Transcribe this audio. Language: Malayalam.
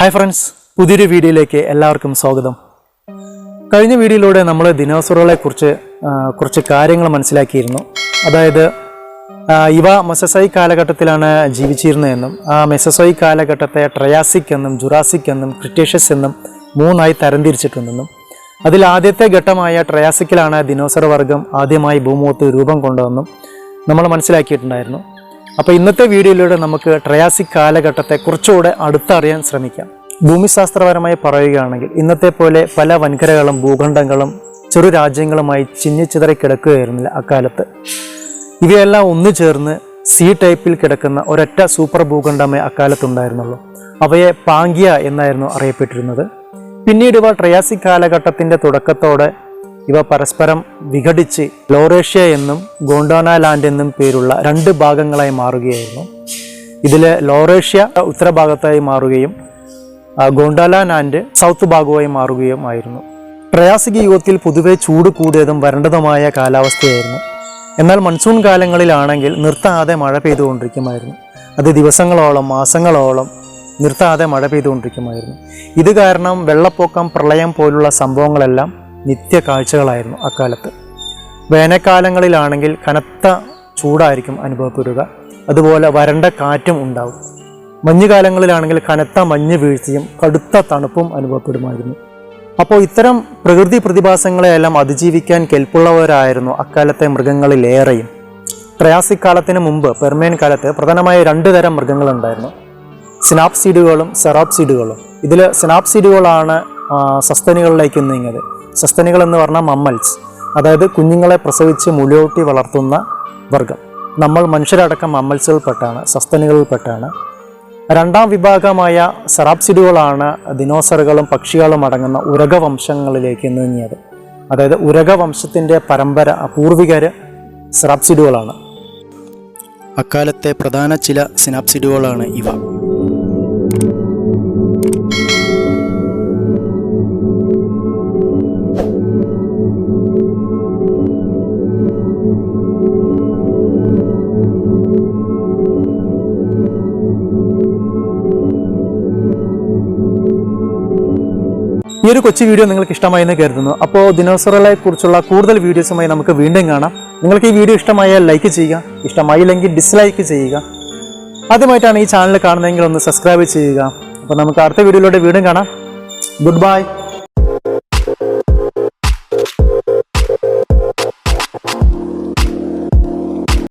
ഹായ് ഫ്രണ്ട്സ്, പുതിയൊരു വീഡിയോയിലേക്ക് എല്ലാവർക്കും സ്വാഗതം. കഴിഞ്ഞ വീഡിയോയിലൂടെ നമ്മൾ ദിനോസറുകളെ കുറിച്ച് കുറച്ച് കാര്യങ്ങൾ മനസ്സിലാക്കിയിരുന്നു. അതായത് ഇവ മെസോസോയിക് കാലഘട്ടത്തിലാണ് ജീവിച്ചിരുന്നതെന്നും ആ മെസോസോയിക് കാലഘട്ടത്തെ ട്രയാസിക് എന്നും ജുറാസിക് എന്നും ക്രിറ്റേഷ്യസ് എന്നും മൂന്നായി തരംതിരിച്ചിട്ടുണ്ടെന്നും അതിൽ ആദ്യത്തെ ഘട്ടമായ ട്രയാസിക്കിലാണ് ദിനോസർ വർഗം ആദ്യമായി ഭൂമുഖത്ത് രൂപം കൊണ്ടതെന്നും നമ്മൾ മനസ്സിലാക്കിയിട്ടുണ്ടായിരുന്നു. അപ്പോൾ ഇന്നത്തെ വീഡിയോയിലൂടെ നമുക്ക് ട്രയാസിക് കാലഘട്ടത്തെ കുറച്ചുകൂടെ അടുത്തറിയാൻ ശ്രമിക്കാം. ഭൂമിശാസ്ത്രപരമായി പറയുകയാണെങ്കിൽ ഇന്നത്തെ പോലെ പല വൻകരകളും ഭൂഖണ്ഡങ്ങളും ചെറു രാജ്യങ്ങളുമായി ചിന്നിച്ചിതറി കിടക്കുകയായിരുന്നില്ല അക്കാലത്ത്. ഇവയെല്ലാം ഒന്നു ചേർന്ന് സി ടൈപ്പിൽ കിടക്കുന്ന ഒരൊറ്റ സൂപ്പർ ഭൂഖണ്ഡമേ അക്കാലത്തുണ്ടായിരുന്നുള്ളൂ. അവയെ പാങ്കിയ എന്നായിരുന്നു അറിയപ്പെട്ടിരുന്നത്. പിന്നീട് ഇവ ട്രയാസിക് കാലഘട്ടത്തിൻ്റെ തുടക്കത്തോടെ ഇവ പരസ്പരം വിഘടിച്ച് ലോറേഷ്യ എന്നും ഗോണ്ടാനാലാൻഡ് എന്നും പേരുള്ള രണ്ട് ഭാഗങ്ങളായി മാറുകയായിരുന്നു. ഇതിൽ ലോറേഷ്യ ഉത്തരഭാഗത്തായി മാറുകയും ഗോണ്ടാനാലാൻഡ് സൗത്ത് ഭാഗമായി മാറുകയുമായിരുന്നു. ട്രയാസിക് യുഗത്തിൽ പൊതുവെ ചൂട് കൂടിയതും വരണ്ടതുമായ കാലാവസ്ഥയായിരുന്നു. എന്നാൽ മൺസൂൺ കാലങ്ങളിലാണെങ്കിൽ നിർത്താതെ മഴ പെയ്തുകൊണ്ടിരിക്കുമായിരുന്നു. അത് ദിവസങ്ങളോളം മാസങ്ങളോളം നിർത്താതെ മഴ പെയ്തുകൊണ്ടിരിക്കുമായിരുന്നു. ഇത് കാരണം വെള്ളപ്പൊക്കം, പ്രളയം പോലുള്ള സംഭവങ്ങളെല്ലാം നിത്യ കാഴ്ചകളായിരുന്നു അക്കാലത്ത്. വേനൽക്കാലങ്ങളിലാണെങ്കിൽ കനത്ത ചൂടായിരിക്കും അനുഭവപ്പെടുക. അതുപോലെ വരണ്ട കാറ്റും ഉണ്ടാവും. മഞ്ഞുകാലങ്ങളിലാണെങ്കിൽ കനത്ത മഞ്ഞ് വീഴ്ചയും കടുത്ത തണുപ്പും അനുഭവപ്പെടുമായിരുന്നു. അപ്പോൾ ഇത്തരം പ്രകൃതി പ്രതിഭാസങ്ങളെയെല്ലാം അതിജീവിക്കാൻ കെൽപ്പുള്ളവരായിരുന്നു അക്കാലത്തെ മൃഗങ്ങളിലേറെയും. ട്രയാസിക് കാലത്തിന് മുമ്പ് പെർമിയൻ കാലത്ത് പ്രധാനമായ രണ്ട് തരം മൃഗങ്ങളുണ്ടായിരുന്നു: സിനാപ്സീഡുകളും സെറാപ്സീഡുകളും. ഇതിൽ സിനാപ്സീഡുകളാണ് സസ്തനികളിലേക്ക് നീങ്ങിയത്. സസ്തനികൾ എന്ന് പറഞ്ഞാൽ മമ്മൽസ്, അതായത് കുഞ്ഞുങ്ങളെ പ്രസവിച്ച് മുലയൂട്ടി വളർത്തുന്ന വർഗം. നമ്മൾ മനുഷ്യരടക്കം മമ്മൽസുകൾപ്പെട്ടാണ്, സസ്തനികളിൽപ്പെട്ടാണ്. രണ്ടാം വിഭാഗമായ സെറാപ്സിഡുകളാണ് ദിനോസറുകളും പക്ഷികളും അടങ്ങുന്ന ഉരകവംശങ്ങളിലേക്ക് നീങ്ങിയത്. അതായത് ഉരകവംശത്തിൻ്റെ പരമ്പര പൂർവികർ സെറാപ്സിഡുകളാണ്. അക്കാലത്തെ പ്രധാന ചില സിനാപ്സിഡുകളാണ് ഇവ. ഈ ഒരു കൊച്ചു വീഡിയോ നിങ്ങൾക്ക് ഇഷ്ടമായി എന്ന് കരുതുന്നു. അപ്പോൾ ദിനോസറുകളെ കുറിച്ചുള്ള കൂടുതൽ വീഡിയോസുമായി നമുക്ക് വീണ്ടും കാണാം. നിങ്ങൾക്ക് ഈ വീഡിയോ ഇഷ്ടമായാൽ ലൈക്ക് ചെയ്യുക, ഇഷ്ടമായില്ലെങ്കിൽ ഡിസ്ലൈക്ക് ചെയ്യുക. ആദ്യമായിട്ടാണ് ഈ ചാനൽ കാണുന്നതെങ്കിൽ ഒന്ന് സബ്സ്ക്രൈബ് ചെയ്യുക. അപ്പോൾ നമുക്ക് അടുത്ത വീഡിയോയിലൂടെ വീണ്ടും കാണാം. Good bye.